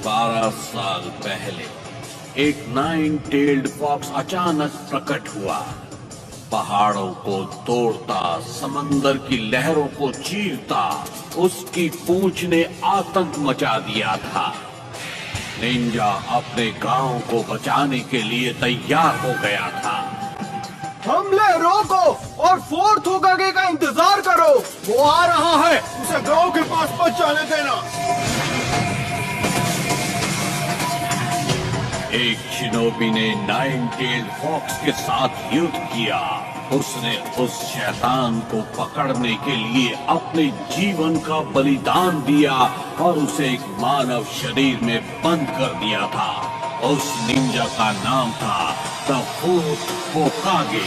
12 साल पहले एक 9-tailed फॉक्स अचानक प्रकट हुआ। पहाड़ों को तोड़ता, समंदर की लहरों को चीरता, उसकी पूंछ ने आतंक मचा दिया था। निंजा अपने गांव को बचाने के लिए तैयार हो गया था। हमले रोको और फोर्थ होकागे का इंतजार करो। वो आ रहा है, उसे गांव के पास मत जाने देना। एक शिनोबी ने 9-tailed फॉक्स के साथ युद्ध किया। उसने उस शैतान को पकड़ने के लिए अपने जीवन का बलिदान दिया और उसे एक मानव शरीर में बंद कर दिया था। उस निंजा का नाम था द फोर्थ होकागे।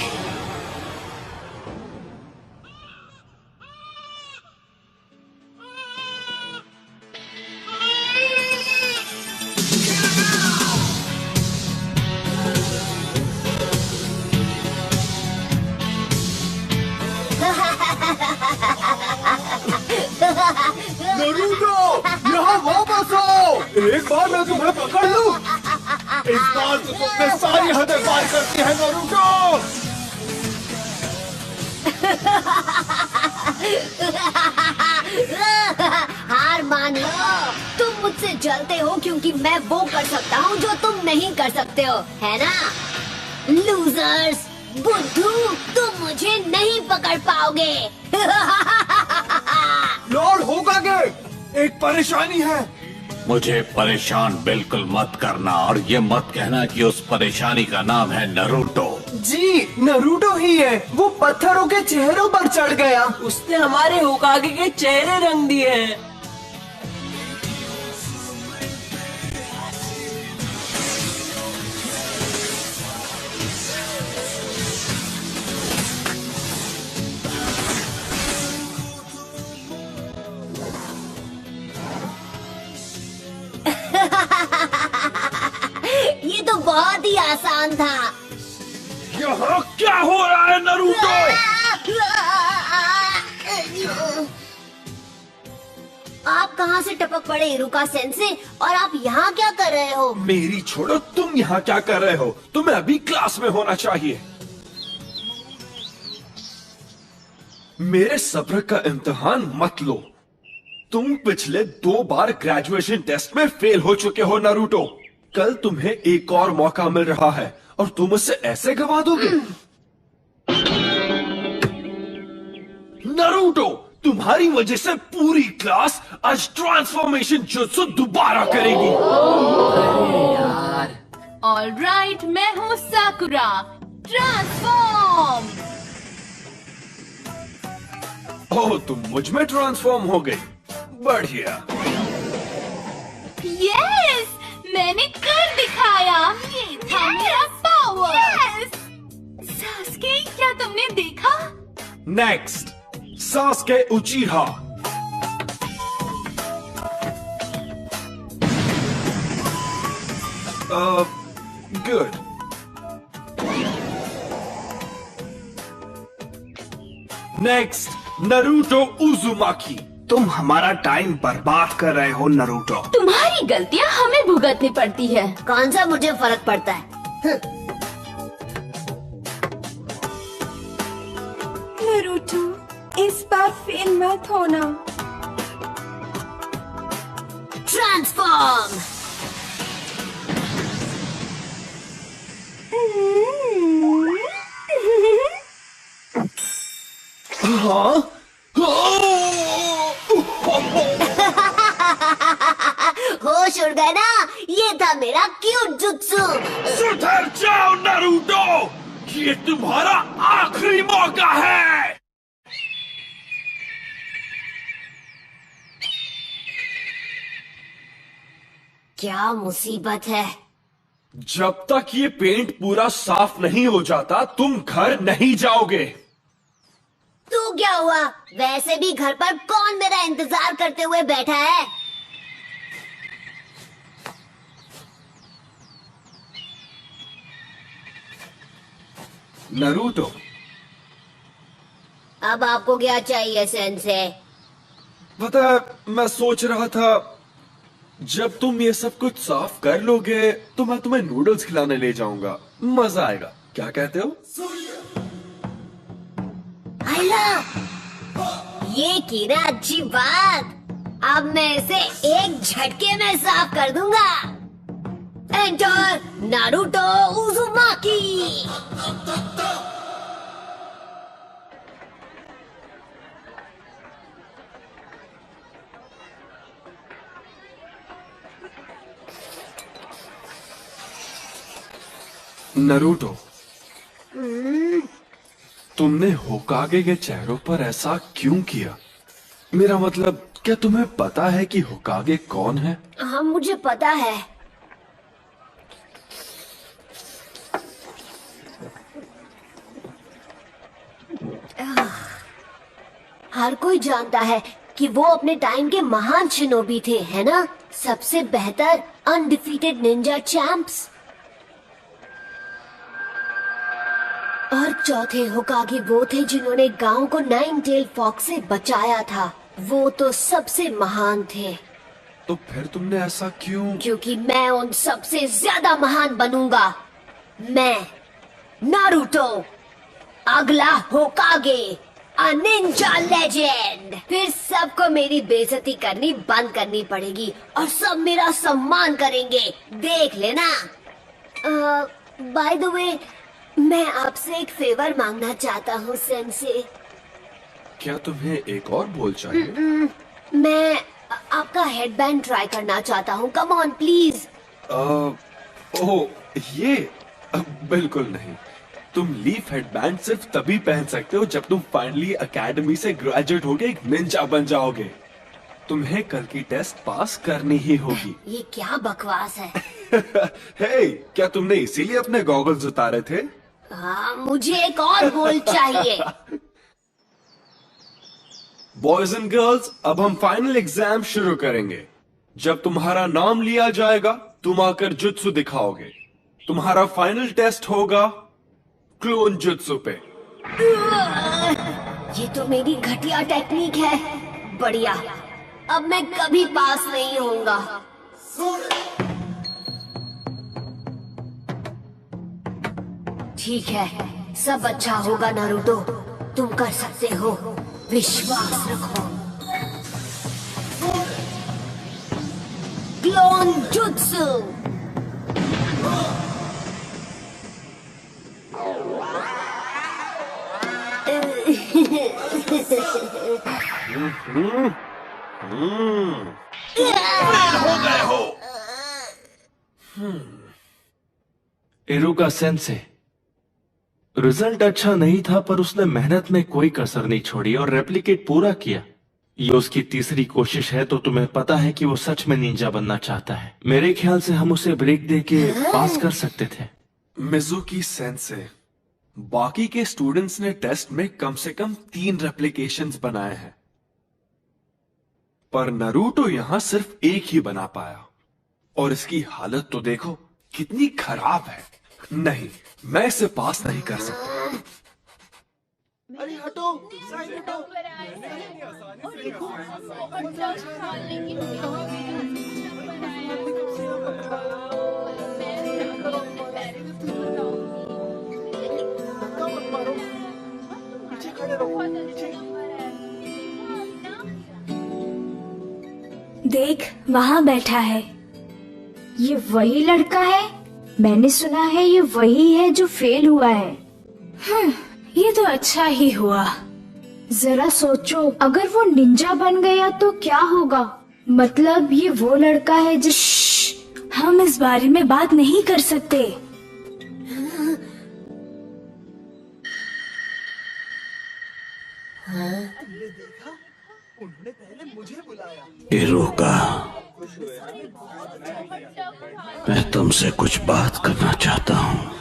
नरूटो, यहाँ वापस आओ। एक बार मैं तुम्हें पकड़ लूं। इस बार तो तुमने सारी हदें पार करती है नरूटो। हार मान लो। तुम मुझसे जलते हो क्योंकि मैं वो कर सकता हूँ जो तुम नहीं कर सकते हो, है ना? लूजर्स, बुद्धू, तुम मुझे नहीं पकड़ पाओगे। लॉर्ड होकागे, एक परेशानी है। मुझे परेशान बिल्कुल मत करना और ये मत कहना कि उस परेशानी का नाम है नरूटो। जी, नरूटो ही है। वो पत्थरों के चेहरों पर चढ़ गया। उसने हमारे होकागे के चेहरे रंग दिए हैं। ये तो बहुत ही आसान था। यहाँ क्या हो रहा है नरूटो? आप कहाँ से टपक पड़े इरुका सेंसे, और आप यहाँ क्या कर रहे हो? मेरी छोड़ो, तुम यहाँ क्या कर रहे हो? तुम्हें अभी क्लास में होना चाहिए। मेरे सब्र का इम्तिहान मत लो। तुम पिछले 2 बार ग्रेजुएशन टेस्ट में फेल हो चुके हो नरूटो। कल तुम्हें एक और मौका मिल रहा है और तुम उसे ऐसे गवा दोगे? नरूटो, तुम्हारी वजह से पूरी क्लास आज ट्रांसफॉर्मेशन जुत्सु दोबारा करेगी। ऑलराइट, मैं हूँ साकुरा। ट्रांसफॉर्म। ओह, तुम मुझ में ट्रांसफॉर्म हो गई। बढ़िया। यस, मैंने कर दिखाया। ये था मेरा पावर। यस। सास्के, क्या तुमने देखा? Next, Sasuke उचिहा। Good. Next, Naruto उजुमाकी। तुम हमारा टाइम बर्बाद कर रहे हो नरूटो। तुम्हारी गलतियाँ हमें भुगतनी पड़ती है। कौन सा मुझे फर्क पड़ता है? नरूटो, इस बार फेल मत होना। ट्रांसफॉर्म। हाँ? होश उड़ गए ना? ये था मेरा क्यूट जुत्सु। सुधर जाओ नरूटो, ये तुम्हारा आखिरी मौका है। क्या मुसीबत है? जब तक ये पेंट पूरा साफ नहीं हो जाता तुम घर नहीं जाओगे। तू क्या हुआ? वैसे भी घर पर कौन मेरा इंतजार करते हुए बैठा है? नरूटो, अब आपको क्या चाहिए सेंसे? पता है, मैं सोच रहा था जब तुम ये सब कुछ साफ कर लोगे तो मैं तुम्हें नूडल्स खिलाने ले जाऊंगा, मजा आएगा। क्या कहते हो? आइला, ये की ना अच्छी बात। अब मैं इसे एक झटके में साफ कर दूंगा। Enter Naruto Uzumaki. नारुतो, तुमने होकागे के चेहरों पर ऐसा क्यों किया? मेरा मतलब, क्या तुम्हें पता है कि होकागे कौन है? हाँ, मुझे पता है। हर कोई जानता है कि वो अपने टाइम के महान शिनोबी थे, है ना? सबसे बेहतर अनडिफीटेड निंजा चैंप्स। और चौथे होकागे वो थे जिन्होंने गांव को नाइन टेल फॉक्स से बचाया था। वो तो सबसे महान थे। तो फिर तुमने ऐसा क्यों? क्योंकि मैं उन सबसे ज्यादा महान बनूंगा। मैं नारुतो, अगला होकागे, अ निंजा लेजेंड। फिर सबको मेरी बेइज्जती करनी बंद करनी पड़ेगी और सब मेरा सम्मान करेंगे, देख लेना। बाय द वे, मैं आपसे एक फेवर मांगना चाहता हूँ सेंसे। क्या तुम्हें एक और बोल चाहिए? मैं आपका हेडबैंड ट्राई करना चाहता हूँ। Come on please. ओह, ये बिल्कुल नहीं। तुम लीफ हेडबैंड सिर्फ तभी पहन सकते हो जब तुम फाइनली एकेडमी से ग्रेजुएट होके एक निंजा बन जाओगे। तुम्हें कल की टेस्ट पास करनी ही होगी। ये क्या बकवास है? हे, क्या तुमने इसीलिए अपने गॉगल्स उतारे थे? हाँ, मुझे एक और गोल चाहिए। बॉयज एंड गर्ल्स, अब हम फाइनल एग्जाम शुरू करेंगे। जब तुम्हारा नाम लिया जाएगा, तुम आकर जुत्सु दिखाओगे। तुम्हारा फाइनल टेस्ट होगा क्लोन जुत्सु पे। ये तो मेरी घटिया टेक्निक है। बढ़िया, अब मैं कभी पास नहीं होऊंगा। ठीक है, सब अच्छा होगा नारुतो। तुम कर सकते हो, विश्वास रखो। Clone jutsu. हो गए हो। इरुका सेंसे, रिजल्ट अच्छा नहीं था पर उसने मेहनत में कोई कसर नहीं छोड़ी और रेप्लिकेट पूरा किया। ये उसकी तीसरी कोशिश है, तो तुम्हें पता है कि वो सच में निंजा बनना चाहता है। मेरे ख्याल से हम उसे ब्रेक दे के पास कर सकते थे। मिजुकी सेंसे, बाकी के स्टूडेंट्स ने टेस्ट में कम से कम 3 रेप्लिकेशंस बनाए हैं, पर नारुतो यहां सिर्फ एक ही बना पाया। और इसकी हालत तो देखो कितनी खराब है। नहीं, मैं इसे पास नहीं कर सकता। अरे हटो, साइड हटो। धक्का मत मारो, पीछे खड़े रहो, पीछे। देख, वहाँ बैठा है। ये वही लड़का है। मैंने सुना है ये वही है जो फेल हुआ है। ये तो अच्छा ही हुआ। जरा सोचो, अगर वो निंजा बन गया तो क्या होगा? मतलब ये वो लड़का है जिस... हम इस बारे में बात नहीं कर सकते। उन्होंने पहले मुझे बुलाया। इरुका, मैं तुमसे कुछ बात करना चाहता हूँ।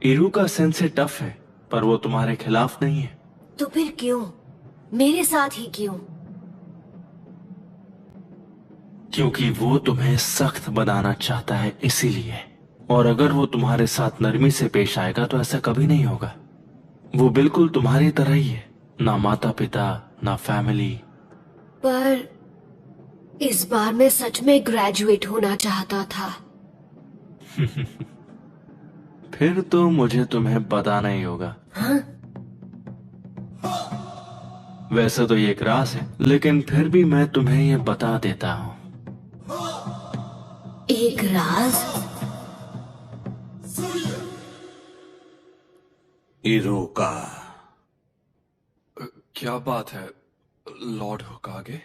इरुका सेंसे टफ है, पर वो तुम्हारे खिलाफ नहीं है। तो फिर क्यों? मेरे साथ ही क्यों? क्योंकि वो तुम्हें सख्त बनाना चाहता है, इसीलिए। और अगर वो तुम्हारे साथ नरमी से पेश आएगा तो ऐसा कभी नहीं होगा। वो बिल्कुल तुम्हारी तरह ही है, ना माता पिता ना फैमिली। पर इस बार मैं सच में ग्रेजुएट होना चाहता था। फिर तो मुझे तुम्हें बताना ही होगा। हाँ? वैसे तो ये एक राज है, लेकिन फिर भी मैं तुम्हें ये बता देता हूँ। एक राज? इरुका, क्या बात है लॉर्ड होकागे?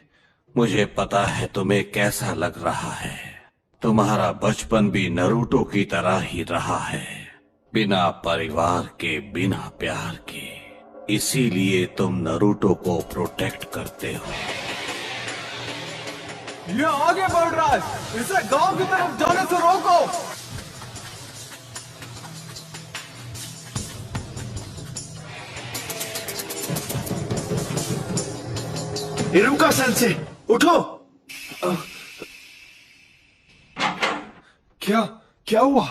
मुझे पता है तुम्हें कैसा लग रहा है। तुम्हारा बचपन भी नरूटो की तरह ही रहा है, बिना परिवार के, बिना प्यार के। इसीलिए तुम नरूटो को प्रोटेक्ट करते हो। ये आगे बढ़ रहा है, इसे गांव की तरफ जाने से रोको। इरुका सेंसे, उठो। क्या क्या हुआ?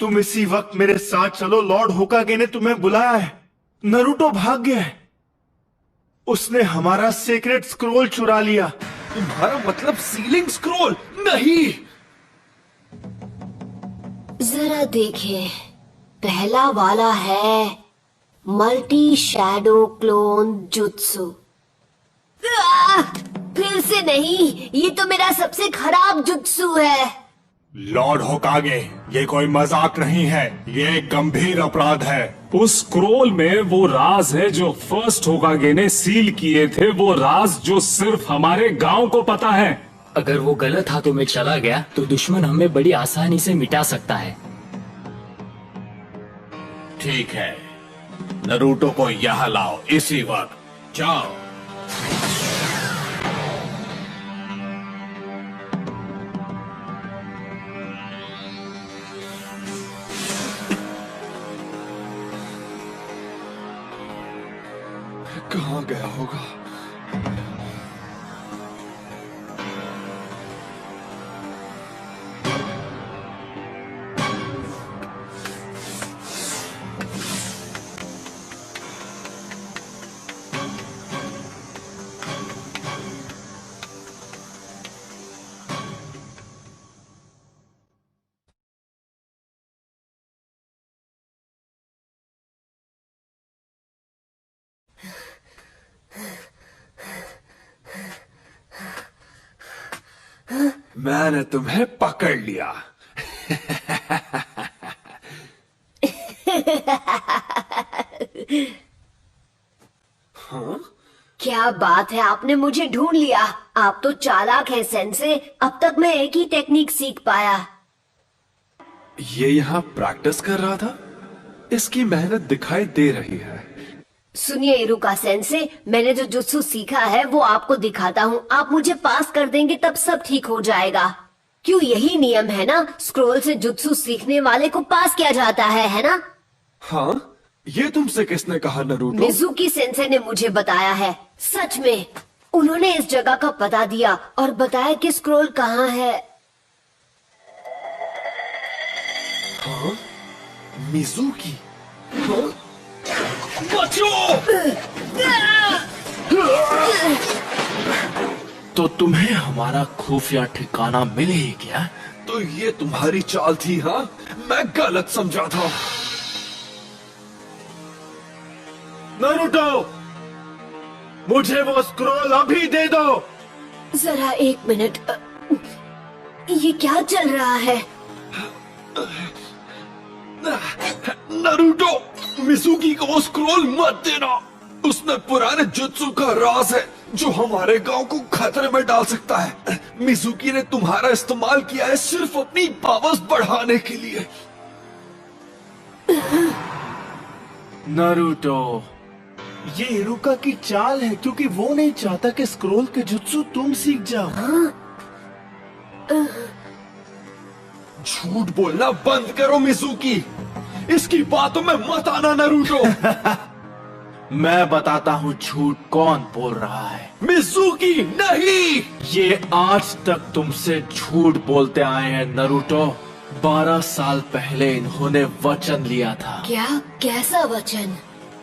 तुम इसी वक्त मेरे साथ चलो, लॉर्ड होकागे ने तुम्हें बुलाया है। नरूटो भाग गया है, उसने हमारा सीक्रेट स्क्रोल चुरा लिया। तुम्हारा मतलब सीलिंग स्क्रोल? नहीं। जरा देखें, पहला वाला है मल्टी शैडो क्लोन जुत्सु। फिर से नहीं, ये तो मेरा सबसे खराब जुत्सु है। लॉर्ड होकागे, ये कोई मजाक नहीं है, ये एक गंभीर अपराध है। उस स्क्रोल में वो राज है जो फर्स्ट होकागे ने सील किए थे, वो राज जो सिर्फ हमारे गांव को पता है। अगर वो गलत हाथों में चला गया तो दुश्मन हमें बड़ी आसानी से मिटा सकता है। ठीक है, नरूटो को यहाँ लाओ इसी वक्त। जाओ। कहाँ गया होगा? मैंने तुम्हें पकड़ लिया। हाँ? क्या बात है, आपने मुझे ढूंढ लिया। आप तो चालाक है सेंसे। अब तक मैं एक ही टेक्निक सीख पाया। ये यहाँ प्रैक्टिस कर रहा था? इसकी मेहनत दिखाई दे रही है। सुनिए इरुका सेंसे, मैंने जो जुत्सु सीखा है वो आपको दिखाता हूँ। आप मुझे पास कर देंगे तब सब ठीक हो जाएगा। क्यों, यही नियम है ना? स्क्रोल से जुत्सु सीखने वाले को पास किया जाता है ना? हाँ, ये तुमसे किसने कहा नरूटो? मिजुकी सेंसे ने मुझे बताया है। सच में, उन्होंने इस जगह का पता दिया और बताया कि स्क्रोल कहाँ है। हाँ? मिजुकी? हाँ? बचो! तो तुम्हें हमारा खुफिया ठिकाना मिल ही गया? तो ये तुम्हारी चाल थी? हाँ, मैं गलत समझा था। नरूटो, मुझे वो स्क्रोल अभी दे दो। जरा एक मिनट, ये क्या चल रहा है? नरूटो, मिजुकी को वो स्क्रोल मत देना। उसमें पुराने जुत्सु का राज है जो हमारे गांव को खतरे में डाल सकता है। मिजुकी ने तुम्हारा इस्तेमाल किया है सिर्फ अपनी पावर्स बढ़ाने के लिए। नरूटो, ये इरुका की चाल है क्योंकि वो नहीं चाहता कि स्क्रोल के जुत्सु तुम सीख जाओ। झूठ बोलना बंद करो मिजुकी। इसकी बातों में मत आना नरूटो। मैं बताता हूँ झूठ कौन बोल रहा है। मिजुकी नहीं। ये आज तक तुमसे झूठ बोलते आए हैं नरूटो। 12 साल पहले इन्होंने वचन लिया था। क्या? कैसा वचन?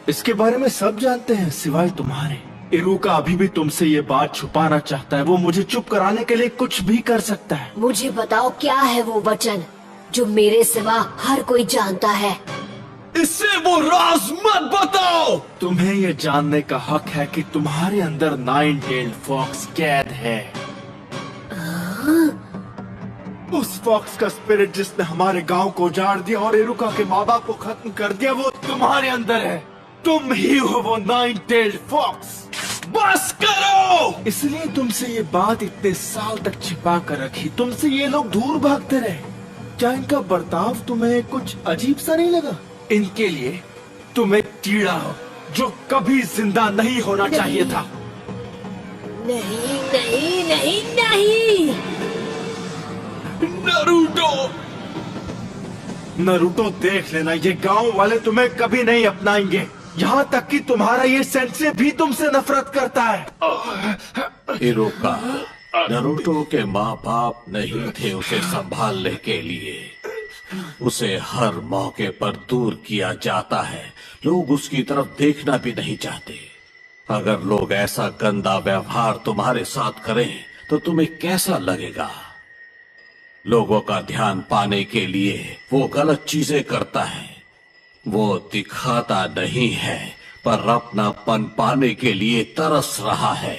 इसके बारे में सब जानते हैं सिवाय तुम्हारे। इरुका अभी भी तुमसे ये बात छुपाना चाहता है। वो मुझे चुप कराने के लिए कुछ भी कर सकता है। मुझे बताओ क्या है वो वचन जो मेरे सिवा हर कोई जानता है। इससे वो राज मत बताओ। तुम्हें ये जानने का हक है कि तुम्हारे अंदर 9-tailed फॉक्स कैद है। उस फॉक्स का स्पिरिट जिसने हमारे गांव को उजाड़ दिया और इरुका के माँ बाप को खत्म कर दिया, वो तुम्हारे अंदर है। तुम ही हो वो 9-tailed फॉक्स। बस करो। इसलिए तुमसे ये बात इतने साल तक छिपा कर रखी। तुमसे ये लोग दूर भागते रहे। क्या इनका बर्ताव तुम्हें कुछ अजीब सा नहीं लगा? इनके लिए तुम एक कीड़ा हो जो कभी जिंदा नहीं होना चाहिए था। नहीं नहीं नहीं नहीं। नरूटो देख लेना, ये गांव वाले तुम्हें कभी नहीं अपनाएंगे। यहाँ तक कि तुम्हारा ये सेंसे भी तुमसे नफरत करता है। इरुका, नरूटो के माँ बाप नहीं थे उसे संभालने के लिए। उसे हर मौके पर दूर किया जाता है। लोग उसकी तरफ देखना भी नहीं चाहते। अगर लोग ऐसा गंदा व्यवहार तुम्हारे साथ करें तो तुम्हें कैसा लगेगा? लोगों का ध्यान पाने के लिए वो गलत चीजें करता है। वो दिखाता नहीं है पर अपनापन पाने के लिए तरस रहा है।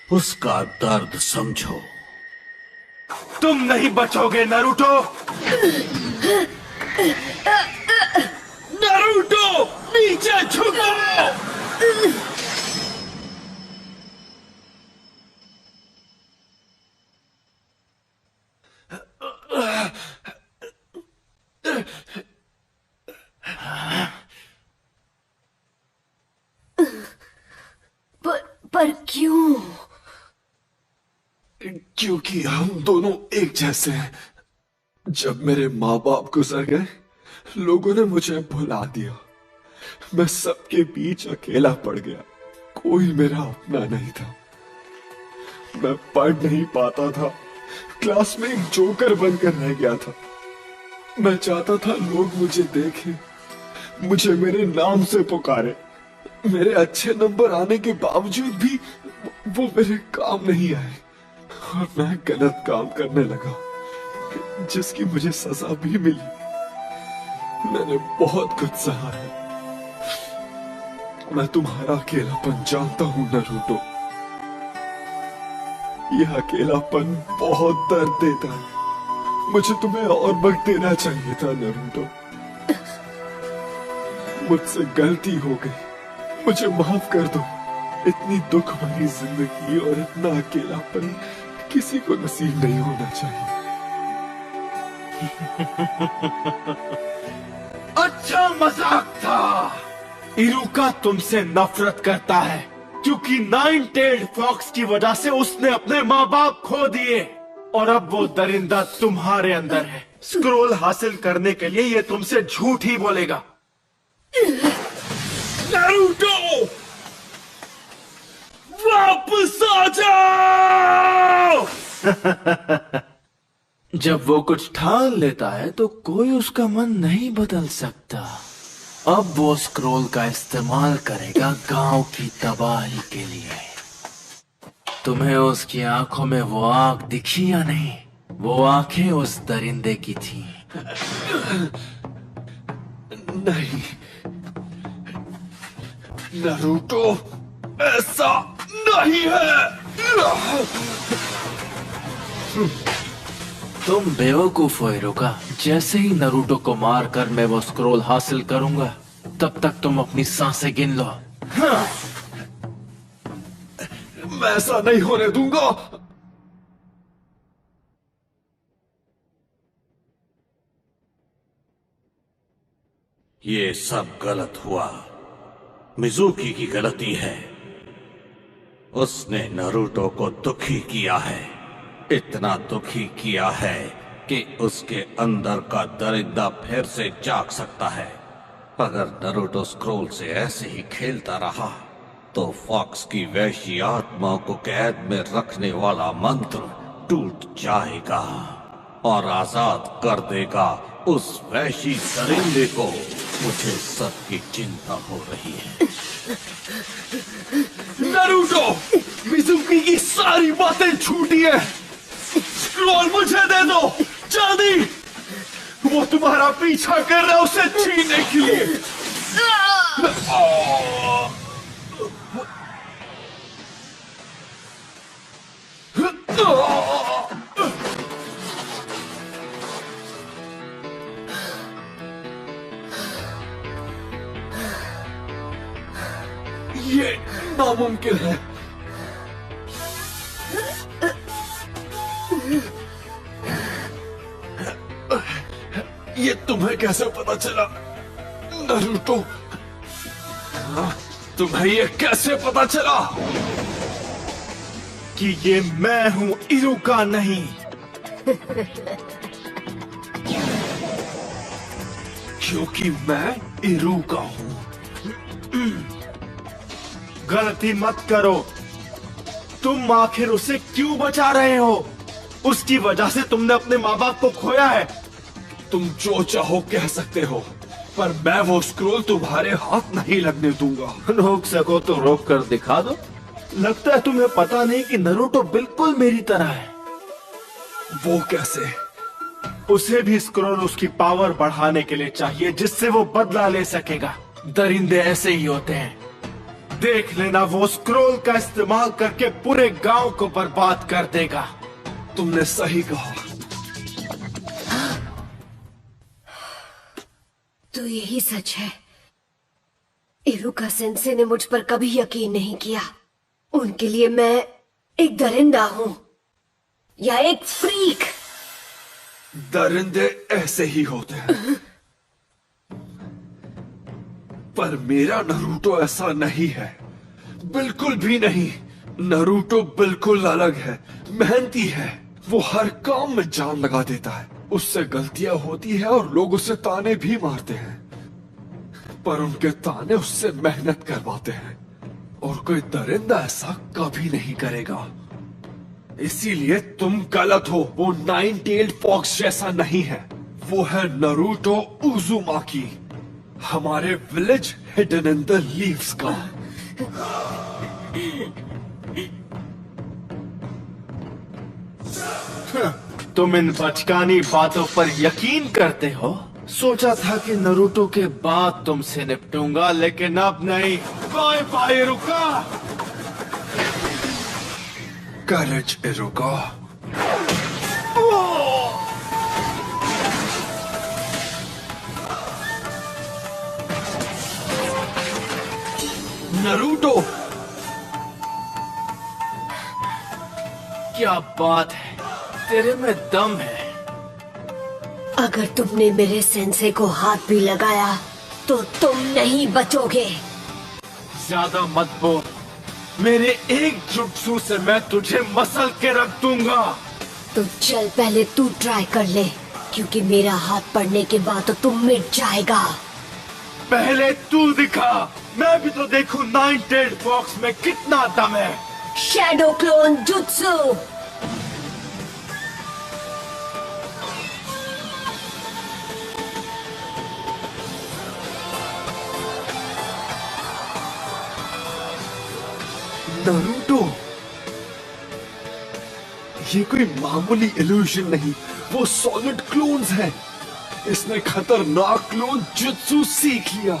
उसका दर्द समझो। तुम नहीं बचोगे नरूटो। नरूटो नीचे झुको। पर क्यों? क्योंकि हम दोनों एक जैसे हैं। जब मेरे माँ बाप गुजर गए, लोगों ने मुझे भुला दिया। मैं सबके बीच अकेला पड़ गया। कोई मेरा अपना नहीं था। मैं पढ़ नहीं पाता था। क्लास में एक जोकर बनकर रह गया था। मैं चाहता था लोग मुझे देखें, मुझे मेरे नाम से पुकारे। मेरे अच्छे नंबर आने के बावजूद भी वो मेरे काम नहीं आए और मैं गलत काम करने लगा, जिसकी मुझे सजा भी मिली। मैंने बहुत कुछ सहा है। मैं तुम्हारा अकेलापन जानता हूं नरूटो। यह अकेलापन बहुत दर्द देता है। मुझे तुम्हें और वक्त देना चाहिए था नरूटो। मुझसे गलती हो गई, मुझे माफ कर दो। इतनी दुख भरी जिंदगी और इतना अकेलापन किसी को नसीब नहीं होना चाहिए। अच्छा मजाक था। इरुका तुमसे नफरत करता है क्योंकि 9-tailed फॉक्स की वजह से उसने अपने माँ बाप खो दिए और अब वो दरिंदा तुम्हारे अंदर है। स्क्रोल हासिल करने के लिए ये तुमसे झूठ ही बोलेगा। नारुतो, वापस आ जाओ। जब वो कुछ ठान लेता है तो कोई उसका मन नहीं बदल सकता। अब वो स्क्रोल का इस्तेमाल करेगा गांव की तबाही के लिए। तुम्हें उसकी आंखों में वो आंख दिखी या नहीं? वो आंखें उस दरिंदे की थी। नहीं नारुतो, ऐसा नहीं है। तुम बेवकूफ हो इरुका। जैसे ही नारुतो को मारकर मैं वो स्क्रोल हासिल करूंगा, तब तक तुम अपनी सांसें गिन लो। हाँ। मैं ऐसा नहीं होने दूंगा। ये सब गलत हुआ। मिजुकी की गलती है। उसने नारुतो को दुखी किया है। इतना दुखी किया है कि उसके अंदर का दरिंदा फिर से जाग सकता है। अगर नारुतो स्क्रोल से ऐसे ही खेलता रहा तो फॉक्स की वैशी आत्मा को कैद में रखने वाला मंत्र टूट जाएगा और आजाद कर देगा उस वैशी दरिंदे को। मुझे सबकी चिंता हो रही है। नारुतो, मिजुकी की सारी बातें झूठी है। स्क्रॉल मुझे दे दो, जल्दी। वो तुम्हारा पीछा कर रहा है उसे छीनने के लिए। ये नामुमकिन है। ये तुम्हें कैसे पता चला नारुतो? तुम्हें ये कैसे पता चला कि ये मैं हूं, इरुका नहीं। क्योंकि मैं इरुका हूं। गलती मत करो। तुम आखिर उसे क्यों बचा रहे हो? उसकी वजह से तुमने अपने माँ बाप को खोया है। तुम जो चाहो कह सकते हो, पर मैं वो स्क्रोल तुम्हारे हाथ नहीं लगने दूंगा। रोक सको तो रोक कर दिखा दो। लगता है तुम्हें पता नहीं कि नारुतो बिल्कुल मेरी तरह है। वो कैसे? उसे भी स्क्रोल उसकी पावर बढ़ाने के लिए चाहिए, जिससे वो बदला ले सकेगा। दरिंदे ऐसे ही होते हैं। देख लेना, वो स्क्रोल का इस्तेमाल करके पूरे गांव को बर्बाद कर देगा। तुमने सही कहा। तो यही सच है। इरुका सेंसे ने मुझ पर कभी यकीन नहीं किया। उनके लिए मैं एक दरिंदा हूं या एक फ्रीक। दरिंदे ऐसे ही होते हैं। पर मेरा नारुतो ऐसा नहीं है, बिल्कुल भी नहीं। नारुतो बिल्कुल अलग है, मेहनती है। वो हर काम में जान लगा देता है। उससे गलतियां होती है और लोग उसे ताने भी मारते हैं, पर उनके ताने उससे मेहनत करवाते हैं। और कोई दरिंदा ऐसा कभी नहीं करेगा। इसीलिए तुम गलत हो। वो नाइन टेल्ड फॉक्स जैसा नहीं है। वो है नारुतो उजुमाकी, हमारे village hidden in the leaves का। तुम इन बचकानी बातों पर यकीन करते हो? सोचा था कि नारुतो के बाद तुमसे निपटूंगा, लेकिन अब नहीं। Bye bye Iruka. Courage Iruka. Naruto, क्या बात है, तेरे में दम है। अगर तुमने मेरे सेंसे को हाथ भी लगाया तो तुम नहीं बचोगे। ज्यादा मत बोल। मेरे एक जुट्सू से मैं तुझे मसल के रख दूंगा। तो चल पहले तू ट्राई कर ले, क्योंकि मेरा हाथ पड़ने के बाद तो तुम मिट जाएगा। पहले तू दिखा, मैं भी तो देखूं नाइन टेल्ड फॉक्स में कितना दम है। Shadow clone jutsu. नारुतो, ये कोई मामूली इल्यूजन नहीं, वो सॉलिड क्लोन्स हैं। इसने खतरनाक क्लोन जुत्सु सीख लिया।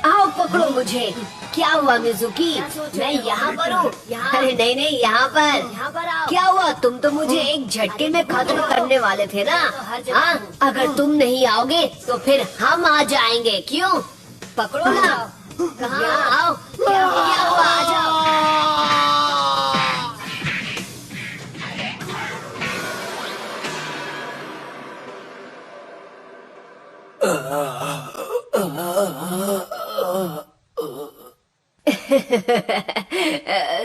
आओ पकड़ो मुझे। क्या हुआ मिजुकी? मैं यहाँ पर हूँ। अरे नहीं नहीं, यहाँ पर आओ। क्या हुआ? तुम तो मुझे एक झटके में खत्म करने वाले थे ना? हाँ, अगर तुम नहीं आओगे तो फिर हम आ जाएंगे। क्यों? पकड़ो ना। कहाँ? आओ। क्या हुआ? आ जाओ।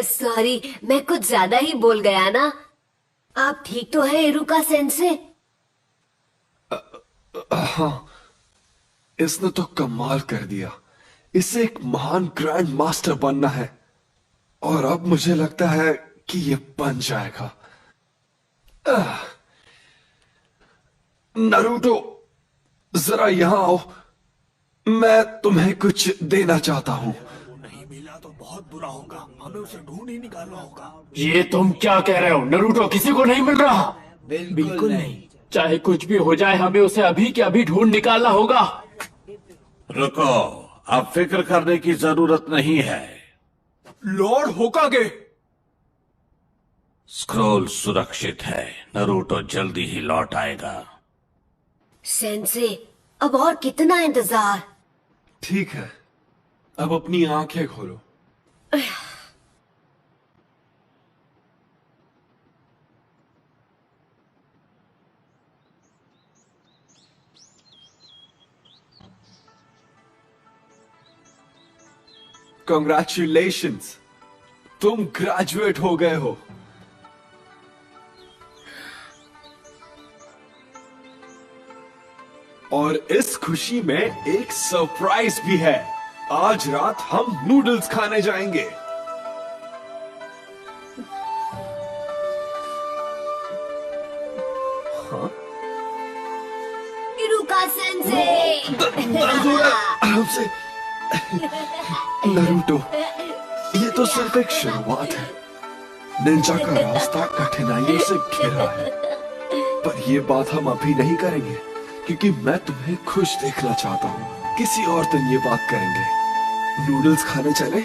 सॉरी, मैं कुछ ज्यादा ही बोल गया ना। आप ठीक तो है इरुका सेंसे? हाँ, इसने तो कमाल कर दिया। इसे एक महान ग्रैंड मास्टर बनना है, और अब मुझे लगता है कि ये बन जाएगा। नारुतो, जरा यहां आओ। मैं तुम्हें कुछ देना चाहता हूँ। नहीं मिला तो बहुत बुरा होगा, हमें उसे ढूंढ ही निकालना होगा। ये तुम क्या कह रहे हो? नारुतो किसी को नहीं मिल रहा। बिल्कुल नहीं। चाहे कुछ भी हो जाए, हमें उसे अभी के अभी ढूंढ निकालना होगा। रुको, अब फिक्र करने की जरूरत नहीं है। लॉर्ड होकागे, स्क्रोल सुरक्षित है। नारुतो जल्दी ही लौट आएगा। सेंसे, अब और कितना इंतजार? ठीक है, अब अपनी आंखें खोलो। Congratulations, तुम ग्रेजुएट हो गए हो। और इस खुशी में एक सरप्राइज भी है। आज रात हम नूडल्स खाने जाएंगे। हाँ? इरुका सेंसे। आराम से। नारुतो, ये तो सिर्फ एक शुरुआत है। निंजा का रास्ता कठिनाइयों से घिरा है, पर ये बात हम अभी नहीं करेंगे क्योंकि मैं तुम्हें खुश देखना चाहता हूँ। किसी और दिन ये बात करेंगे। नूडल्स खाने चले?